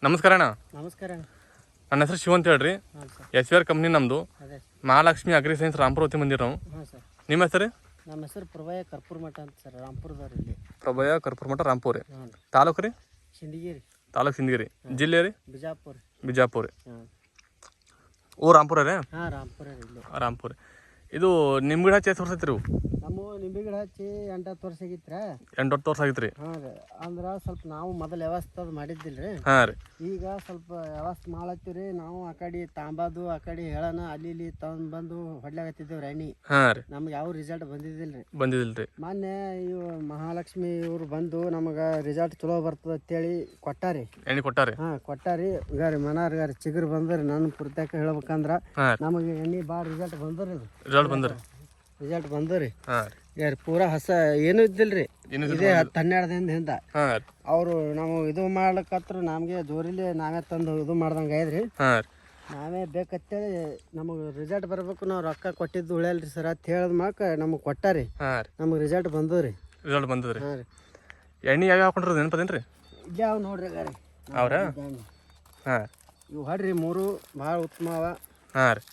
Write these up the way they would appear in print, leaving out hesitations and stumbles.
ನಮಸ್ಕಾರ ಅಣ್ಣ. ನಮಸ್ಕಾರ. ನನ್ನ ಹೆಸರು ಶಿವ ಅಂತ ಹೇಳ್ರಿ. SVR ಕಂಪ್ನಿ ನಮ್ಮದು. ಮಹಾಲಕ್ಷ್ಮಿ ಅಗ್ರಿ ಸೈನ್ಸ್ ರಾಂಪುರ ಹೊತ್ತಿ ಬಂದಿರಿ ನಾವು. ನಿಮ್ಮ ಹೆಸರು? ನಮ್ಮ ಹೆಸರು ಪ್ರಭಯ ಕರ್ಪೂರ್ ಮಠ ಅಂತ ಸರ್, ರಾಂಪುರದವ್ರು. ಇಲ್ಲಿ ಪ್ರಭಯ ಕರ್ಪೂರ್ ಮಠ ರಾಂಪುರ ರೀ. ತಾಲೂಕು ರೀ? ಸಿಂದಗಿರಿ ತಾಲೂಕು ಸಿಂದಗಿರಿ. ಜಿಲ್ಲೆ ರೀ? ಬಿಜಾಪುರ. ಬಿಜಾಪುರ. ಓ ರಾಂಪುರ ರೀ? ಹಾಂ, ರಾಂಪುರ ರೀ. ರಾಂಪುರ. ಇದು ನಿಮ್ಮ ಗಿಡ ಹಚ್ಚಿ ಎಷ್ಟು ವರ್ಷ ಐತ್ರಿ? ನಮ್ಮ ನಿಂಬೆ ಗಿಡ ಹಚ್ಚಿ 8-10 ವರ್ಷ ಆಗಿತ್ರ. 8-10 ವರ್ಷ ಆಗಿತ್ರಿ. ಹಾಂ ರೀ. ಅಂದ್ರೆ ಸ್ವಲ್ಪ ನಾವು ಮೊದಲು ವ್ಯವಸ್ಥೆ ಅದು ಮಾಡಿದ್ದಿಲ್ಲ ರೀ. ಹಾಂ ರೀ. ಈಗ ಸ್ವಲ್ಪ ವ್ಯವಸ್ಥೆ ಮಾಡತ್ತೀವಿ ರೀ. ನಾವು ಆ ಕಡೆ ತಾಂಬಾದು ಆ ಕಡೆ ಹೇಳೋಣ ಅಲ್ಲಿ ಇಲ್ಲಿ ತಂದು ಹೊಡ್ಲಾಗತ್ತಿದ್ದೇವೆ ರೀ ಎಣ್ಣೆ. ಹಾಂ ರೀ. ನಮ್ಗೆ ಯಾವ ರಿಸಲ್ಟ್ ಬಂದಿದ್ದಿಲ್ಲ ರೀ. ಬಂದಿದ್ದಿಲ್ಲ ರೀ. ಮೊನ್ನೆ ಇವು ಮಹಾಲಕ್ಷ್ಮಿ ಇವ್ರು ಬಂದು ನಮಗೆ ರಿಸಲ್ಟ್ ಚಲೋ ಬರ್ತದೆ ಅಂತೇಳಿ ಕೊಟ್ಟಾರಿ. ಎಣ್ಣೆ ಕೊಟ್ಟಾರಿ? ಹಾಂ, ಕೊಟ್ಟಾರಿ. ಈಗ ರೀ ಮನಾರ್ಗಾರಿ ಚಿಗುರು ಬಂದ್ರಿ. ನಾನು ಪುರ್ತಕ ಹೇಳ್ಬೇಕಂದ್ರೆ ನಮಗೆ ಎಣ್ಣೆ ಭಾಳ ರಿಸಲ್ಟ್ ಬಂದ್ರಿ. ರಿಸಲ್ಟ್ ಬಂದ್ರಿ. ಯಾರು ಪೂರಾ ಹೊಸ ಏನೂ ಇದ್ದಿಲ್ರಿ. ಇದೇ 10-12 ದಿನದಿಂದ ಅವರು ನಾವು ಇದು ಮಾಡ್ಲಕ್ಕತ್ರ ನಮಗೆ ಜೋರಿಲಿ ನಾವೇ ತಂದು ಇದು ಮಾಡ್ದಂಗೆ ಆಯ್ದ್ರಿ. ನಾವೇ ಬೇಕಂತೇಳಿ ನಮಗೆ ರಿಸಲ್ಟ್ ಬರ್ಬೇಕು, ನಾವು ರೊಕ್ಕ ಕೊಟ್ಟಿದ್ದು ಉಳಿಯಲ್ರಿ ಸರ್ ಅಂತ ಹೇಳಿದ ಮಾಕ ನಮಗೆ ಕೊಟ್ಟಾರಿ. ನಮಗೆ ರಿಸಲ್ಟ್ ಬಂದದ್ರಿ. ರಿಸಲ್ಟ್ ಬಂದದ್ರಿ. ಹಾಂ ರೀ. ಎಣ್ಣೆ ಯಾವ ಹಾಕೊಂಡ್ರಿ ನೆನಪದೇನ್ರಿ? ಇಲ್ಲ ಅವು ನೋಡ್ರಿ ಗಾರಿ ಅವ್ರ. ಹಾಂ, ಇವು ಹೊಡ್ರಿ 3 ಭಾಳ ಉತ್ತಮ ಅವ. ಹಾಂ ರೀ.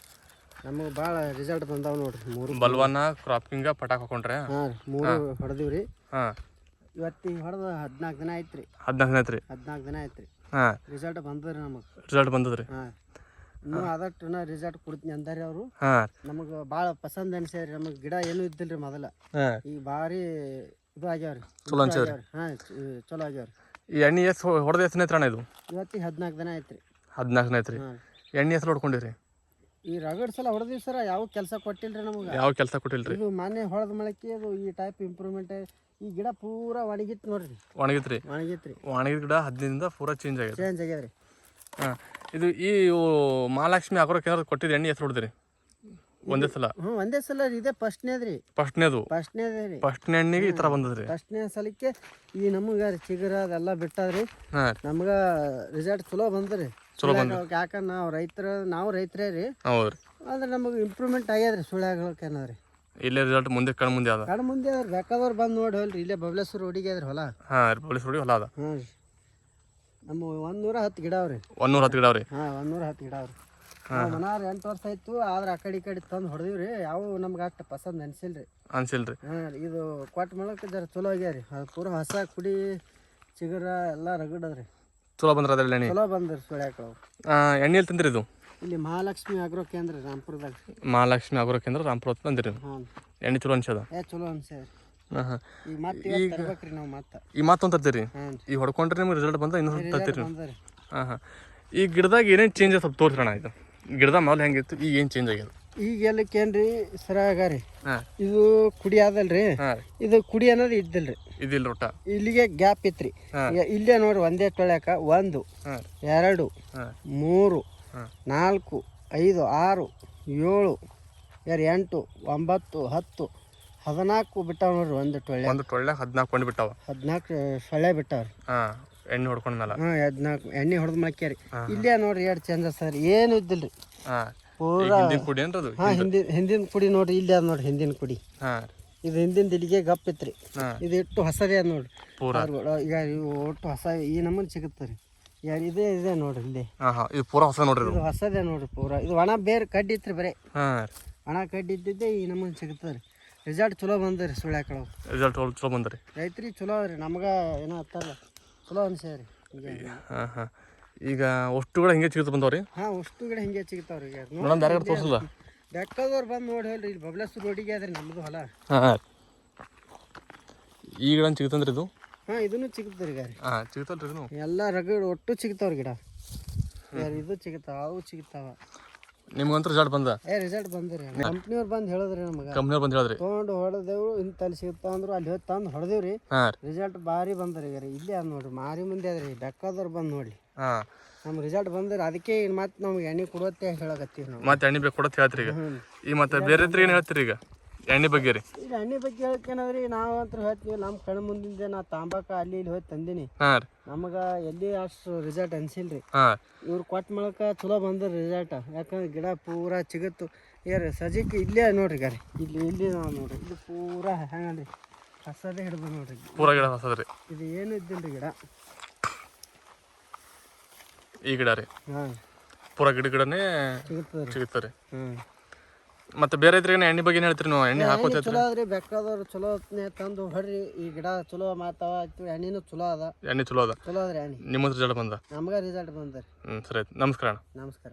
ನಮಗೆ ಭಾಳ ರಿಸಲ್ಟ್ ಬಂದಾವ ನೋಡ್ರಿ. 3 ಬಲ್ವನ ಕ್ರಾಪಿಂಗ್ ಪಟಾಕ್ ಹಾಕೊಂಡ್ರೆ. ಹಾಂ ರೀ, 3 ಹೊಡೆದಿವ್ರಿ. ಹಾಂ, ಇವತ್ತಿಗೆ ಹೊಡೆದು 14 ದಿನ ಆಯ್ತು ರೀ. 14 ದಿನ ಐತ್ರಿ. 14 ದಿನ ಆಯ್ತು ರೀ. ಹಾಂ, ರಿಸಲ್ಟ್ ಬಂದದ್ರಿ ನಮಗೆ. ರಿಸಲ್ಟ್ ಬಂದದ್ರಿ. ಹಾಂ, ಇನ್ನೂ ಆದಷ್ಟು ರಿಸಲ್ಟ್ ಕೊಡ್ತೀನಿ ಅಂದಾರಿ ಅವರು. ಹಾಂ, ನಮಗೆ ಭಾಳ ಪಸಂದ್ ಅನ್ಸ್ಯಾರಿ. ನಮಗೆ ಗಿಡ ಏನೂ ಇದ್ದಿಲ್ರಿ ಮೊದಲ. ಈಗ ಭಾರಿ ಇದು ಆಗ್ಯಾವ್ರಿ, ಚಲೋ ಅನ್ಸದ್ರಿ. ಹಾಂ, ಚಲೋ ಆಗ್ಯಾವ್ರಿ. ಈ ಎಣ್ಣೆ ಎಷ್ಟು ಹೊಡೆದ ಎಷ್ಟು ಐತ್ರಣ ಇದು? ಇವತ್ತಿಗೆ 14 ದಿನ ಆಯ್ತು ರೀ. 14 ದಿನ ಐತ್ರಿ. ಎಣ್ಣೆ ಹೆಸರು ಹೊಡ್ಕೊಂಡಿರಿ? ಈ ರಗಡ್ ಸಲ ಹೊಡೆದಿವಿ ಸರ, ಯಾವ ಕೆಲಸ ಕೊಟ್ಟಿಲ್ರಿ ನಮಗೆ. ಯಾವ ಕೆಲಸ ಕೊಟ್ಟಿಲ್ರಿ? ಇದು ಮೊನ್ನೆ ಹೊಡೆದ ಮಳಕ್ಕೆ ಅದು ಈ ಟೈಪ್ ಇಂಪ್ರೂವ್ಮೆಂಟ್. ಈ ಗಿಡ ಪೂರಾ ಒಣಗಿತ್ತು ನೋಡ್ರಿ. ಒಣಗಿತ್ರಿ? ಒಣಗಿತ್ರಿ. ಒಣಗಿದ ಗಿಡ 15 ದಿನದಿಂದ ಪೂರಾ ಚೇಂಜ್ ಆಗ್ಯದ್ರಿ. ಹಾಂ, ಇದು ಈ ಮಹಾಲಕ್ಷ್ಮಿ ಅಗ್ರೋಕ್ಕೆ ಏನಾದ್ರು ಕೊಟ್ಟಿದ್ದು ಎಣ್ಣೆ ಹೆಸರು ಹೊಡೆದ್ರಿ ಒಂದೇ ಸಲ? ಹ್ಞೂ, ಒಂದೇ ಸಲ ಇದೇ ಫಸ್ಟ್ನೇದ್ರಿ. ಫಸ್ಟ್ನೇದು? ಫಸ್ಟ್ನೇದೇ ರೀ. ಫಸ್ಟ್ನೇ ಎಣ್ಣೆಗೆ ಈ ಥರ ಬಂದದ್ರಿ? ಫಸ್ಟ್ನೇ ಸಲಕ್ಕೆ ಈ ನಮಗೆ ಚಿಗುರ ಅದೆಲ್ಲ ಬಿಟ್ಟದ್ರಿ. ಹಾಂ, ನಮ್ಗೆ ರಿಸಲ್ಟ್ ಚಲೋ ಬಂದ್ರಿ. ಚಲೋ ಬಂದ. ಯಾಕಂದ್ರೆ ನಾವು ರೈತರೇ ರೀ. ಹೌದು ರೀ. ಅಂದ್ರೆ ನಮಗೆ ಇಂಪ್ರೂವ್ಮೆಂಟ್ ಆಗ್ಯದ್ರಿ. ಸುಳ್ಳ್ಯಾಗೇನದ್ರಿ ಇಲ್ಲೇ ರಿಸಲ್ಟ್ ಮುಂದೆ ಕಣ್ಣು ಮುಂದೆ ಅದ. ಕಣ್ಣು ಮುಂದೆ ಅದ್ರಿ. ಬೇಕಾದವ್ರು ಬಂದು ನೋಡಿ ಹೋಲ್ರಿ. ಇಲ್ಲೇ ಬಬಲೇಶ್ವರ ರೋಡಿಗೆ ಅದ್ರಿ ಹೊಲ. ಹಾಂ, ಬಬಲೇಶ್ವರ ರೋಡಿ ಹೊಲ ಅದ. ಹಾಂ ರೀ. ನಮ್ಮ 110 ಗಿಡ ಅವ್ರಿ. 110 ಗಿಡ ಅವ್ರಿ? ಹಾಂ, 110 ಗಿಡ ಅವ್ರಿ. ಮನಾರ್ 8 ವರ್ಷ ಆಯ್ತು. ಆದ್ರೆ ಆ ಕಡೆ ಈ ಕಡೆ ತಂದು ಹೊಡೆದಿವ್ರಿ. ಯಾವ ನಮ್ಗೆ ಅಷ್ಟು ಪಸಂದ್ ಅನ್ಸಿಲ್ರಿ. ಹಾಂ, ಇದು ಕೊಟ್ಟ ಮಾಡಕ್ಕೆ ಜರ ಚಲೋ ಆಗ್ಯಾರಿ. ಅದು ಪೂರ ಹೊಸ ಕುಡಿ ಚಿಗುರ ಎಲ್ಲ ರಗಡದ್ರಿ. ಚಲೋ ಬಂದ್ರೆ ಅದ್ರಲ್ಲಿ ಎಣ್ಣೆ? ಚಲೋ ಬಂದ್ರಿ. ಸುಳ್ಯಾಕ ಎಣ್ಣೆ ಎಲ್ಲಿ ತಂದ್ರಿ ಇದು? ಇಲ್ಲಿ ಮಹಾಲಕ್ಷ್ಮಿ ಅಗ್ರೋ ಕೇಂದ್ರ ರಾಂಪುರದಾಗ. ಮಹಾಲಕ್ಷ್ಮಿ ಅಗ್ರೋ ಕೇಂದ್ರ ರಾಂಪುರ ಹೊತ್ತು ತಂದಿರಿ. ಹಾಂ, ಎಣ್ಣೆ ಚಲೋ ಅನ್ಸದ? ಚಲೋ ಅನ್ಸ್ಯಾರಿ. ಹಾಂ ಹಾಂ. ಈಗ ಮತ್ತೆ ತರ್ಬೇಕ್ರಿ ನಾವು ಮತ್ತೆ. ಈ ಮಾತೊಂದು ತರ್ತೀರಿ? ಹಾಂ, ಈಗ ಹೊಡ್ಕೊಂಡ್ರೆ ನಿಮ್ಗೆ ರಿಸಲ್ಟ್ ಬಂದ ಇನ್ನೊಂದು ತರ್ತೀರಿ? ಬಂದ್ರಿ. ಹಾಂ ಹಾಂ. ಈ ಗಿಡದಾಗ ಏನೇನು ಚೇಂಜ್ ಸ್ವಲ್ಪ ತೋರಿಸೋಣ. ಇದು ಗಿಡದ ಮೊದಲು ಹೆಂಗಿತ್ತು, ಈಗ ಏನು ಚೇಂಜ್ ಆಗ್ಯದ? ಈಗ ಎಲ್ಲಕ್ಕೇನ್ರಿ ಸರಾಗಾರಿ. ಹಾಂ, ಇದು ಕುಡಿ ಆದಲ್ರಿ. ಹಾಂ, ಇದು ಕುಡಿ ಅನ್ನೋದು ಇದ್ದಿಲ್ರಿ. ಇದಿಲ್ಲ ಒಟ್ಟ. ಇಲ್ಲಿಗೆ ಗ್ಯಾಪ್ ಇತ್ರಿ. ಇಲ್ಲೇ ನೋಡ್ರಿ ಒಂದೇ ತೊಳ್ಯಾಕ 1 2 3 4 5 6 7 8 9 10 14 ಬಿಟ್ಟಾವ ನೋಡ್ರಿ. ಒಂದು ಟೊಳ್ಳೆ 14 ಕೊಂಡು ಬಿಟ್ಟಾವ. 14 ಸೊಳ್ಳೆ ಬಿಟ್ಟಾವ್ರಿ. ಹಾಂ, ಎಣ್ಣೆ ಹೊಡ್ಕೊಂಡ್ಮೇಲೆ. ಹಾಂ, 14 ಎಣ್ಣೆ ಹೊಡೆದ್ ಮಕ್ಯಾರಿ. ಇಲ್ಲೇ ನೋಡ್ರಿ ಎರಡು ಚೇಂಜಸ್ ಸರ್. ಏನು ಇದ್ದಿಲ್ರಿ. ಹಾಂ, ಪೂರಾ ಹಿಂದಿನ ಕುಡಿ ಏನ್ರದು? ಹಾಂ, ಹಿಂದಿನ ಕುಡಿ ನೋಡ್ರಿ. ಇಲ್ಲಿ ಅದ ನೋಡ್ರಿ ಹಿಂದಿನ ಕುಡಿ. ಹಾಂ, ಇದು ಹಿಂದಿನ ಇಲ್ಲಿಗೆ ಗಪ್ ಇತ್ರಿ. ಇದು ಇಟ್ಟು ಹೊಸದೇ ಅದ ನೋಡ್ರಿ. ಪೂರಾ ಈಗ ಇವು ಒಟ್ಟು ಹೊಸ ಈ ನಮೂನಿ ಸಿಗುತ್ತೆ ರೀ. ಇದೆ ನೋಡ್ರಿ ಇಲ್ಲಿ. ಹಾಂ ಹಾಂ, ಇದು ಪೂರಾ ಹೊಸ ನೋಡ್ರಿ. ಇದು ಹೊಸದೇ ನೋಡ್ರಿ. ಪೂರಾ ಇದು ಒಣ ಬೇರೆ ಕಡ್ಡಿ ಇತ್ರಿ ಬರೀ. ಹಾಂ, ಒಣ ಕಡ್ಡಿ ಇದ್ದಿದ್ದೆ ಈ ನಮೂನಿ ಸಿಗುತ್ತೆ ರೀ. ರಿಸಲ್ಟ್ ಚಲೋ ಬಂದ್ರಿ. ಸುಳ್ಯಾಕಳು ರಿಸಲ್ಟ್ ಚಲೋ ಬಂದ್ರಿ. ರೈತ್ರಿಗೆ ಚಲೋ ರೀ. ನಮ್ಗೆ ಏನೋ ಹತ್ತಲ್ಲ ಚಲೋ ಅನ್ಸ್ಯಾರಿ. ಹಾಂ ಹಾಂ. ಈಗ ಅಷ್ಟು ಗಿಡ ಹಿಂಗೆ ಚಿಗುರು ಬಂದವ್ರಿ? ಹಾಂ, ಅಷ್ಟು ಗಿಡ ಹಿಂಗೆ ಸಿಗ್ತಾವ್ರಿ. ಈಗ ನೋಡೋಣ, ಬೇರೆ ಕಡೆ ತೋರಿಸಲ್ಲ? ಬೇಕಾದವ್ರು ಬಂದು ನೋಡಿ ಹೇಳ್ರಿ. ಇಲ್ಲಿ ಬಬಲೇಶ್ವರ ರೋಡಿಗೆ ಅದ್ರಿ ನಮ್ಮದು ಹೊಲ. ಹಾಂ, ಈ ಗಿಡ ಸಿಗುತ್ತಂದ್ರಿ ಇದು? ಹಾಂ, ಇದನ್ನು ಸಿಗುತ್ತೆ ರೀ ಗಾರಿ. ಹಾಂ, ಸಿಗುತ್ತಲ್ರಿ ಇದು? ಎಲ್ಲ ರಗಡ್ ಒಟ್ಟು ಸಿಗ್ತಾವ್ರಿ ಗಿಡ. ಇದು ಸಿಗ್ತಾವ, ಅವು ಸಿಗ್ತಾವ. ನಿಮ್ಗಂತೂ ರಿಸಲ್ಟ್ ಬಂದ? ರಿಸಲ್ಟ್ ಬಂದ್ರಿ. ಕಂಪ್ನಿಯವ್ರು ಬಂದು ಹೇಳಿದ್ರಿ ನಮಗೆ. ಕಂಪ್ನಿಯವ್ರು ಬಂದು ಹೇಳಿದ್ರಿ? ತೊಗೊಂಡು ಹೊಡೆದೇವು. ಇಂತಲ್ಲಿ ಸಿಗ್ತಾವ ಅಂದ್ರು ಅಲ್ಲಿ ಹೋಗಿ ತಂದು ಹೊಡೆದೇವ್ರಿ. ಹಾಂ, ರಿಸಲ್ಟ್ ಭಾರಿ ಬಂದ್ರಿ. ಈಗ ಇಲ್ಲಿ ಅದ್ ನೋಡ್ರಿ ಮಾರಿ ಮುಂದೆ ಅದ್ರಿ. ಬೇಕಾದವ್ರು ಬಂದು ನೋಡ್ಲಿ. ಹಾಂ, ನಮ್ಮ ರಿಸಲ್ಟ್ ಬಂದ್ರೆ ಅದಕ್ಕೆ ಮತ್ತೆ ನಮ್ಗೆ ಎಣ್ಣೆ ಕೊಡುತ್ತೆ ಹೇಳಕತ್ತೀವಿ ನಾವು. ಮತ್ತೆ ಎಣ್ಣೆ ಬೇಕು ಕೊಡತ್ತೆ ಹೇಳ್ತೀರಿ ಈಗ? ಈಗ ಮತ್ತೆ ಬೇರೆ ಏನು ಹೇಳ್ತೀರಿ ಈಗ ಎಣ್ಣೆ ಬಗ್ಗೆ ರೀ? ಈಗ ಎಣ್ಣೆ ಬಗ್ಗೆ ಹೇಳ್ತೇನದ್ರಿ. ನಾವು ಅಂತ ಹೇಳ್ತೀವಿ. ನಮ್ಮ ಕಣ್ಣು ಮುಂದಿಂದ ನಾ ತಾಂಬಾಕ ಅಲ್ಲಿ ಇಲ್ಲಿ ಹೋಗಿ ತಂದೀನಿ. ಹಾಂ ರೀ. ನಮಗೆ ಎಲ್ಲಿ ಅಷ್ಟು ರಿಸಲ್ಟ್ ಅನ್ಸಿಲ್ರಿ. ಹಾಂ, ಇವ್ರು ಕೊಟ್ಟ ಮೂಲಕ ಚಲೋ ಬಂದ್ರಿ ರಿಸಲ್ಟ್. ಯಾಕಂದ್ರೆ ಗಿಡ ಪೂರಾ ಚಿಗುತ್ತು. ಸಜ್ಜಿಗೆ ಇಲ್ಲೇ ನೋಡ್ರಿ ಗಾರಿ. ಇಲ್ಲಿ ನಾವು ನೋಡ್ರಿ. ಇಲ್ಲಿ ಪೂರಾ ಹೆಂಗಂದ್ರಿ ಹೊಸದೇ ಹಿಡ್ದು ನೋಡ್ರಿ. ಪೂರಾ ಗಿಡ ಹೊಸದ್ರಿ. ಇದು ಏನು ಇದ್ದಿಲ್ರಿ ಗಿಡ. ಈ ಗಿಡ ರೀ ಹಾಂ ಪೂರಾ ಗಿಡನೇ ಸಿಗುತ್ತದೆ ರೀ. ಸಿಗುತ್ತಾರೆ. ಹ್ಞೂ ಮತ್ತೆ ಬೇರೆ ರೈತರಿಗೆ ಎಣ್ಣೆ ಬಗ್ಗೆ ಏನು ಹೇಳ್ತೀರಿ ನೀವು? ಎಣ್ಣೆ ಹಾಕೋತೈತ್ರಿ? ಚಲೋ ಅದ್ರಿ, ಬೇಕಾದವ್ರು ಚಲೋ ಹೊತ್ನೆ ತಂದು ಹೊಡ್ರಿ. ಈ ಗಿಡ ಚಲೋ ಮಾತಾವ ಎಣ್ಣೆನೂ ಚಲೋ ಅದ, ಎಣ್ಣೆ ಚಲೋ ಅದ. ಚಲೋ ಅದ್ರಿ ಎಣ್ಣೆ. ನಿಮ್ಮ ರಿಸಲ್ಟ್ ಬಂದ? ನಮ್ಗೆ ರಿಸಲ್ಟ್ ಬಂದ್ರಿ. ಸರಿ ಆಯ್ತು. ನಮಸ್ಕಾರ ಅಣ್ಣ. ನಮಸ್ಕಾರ.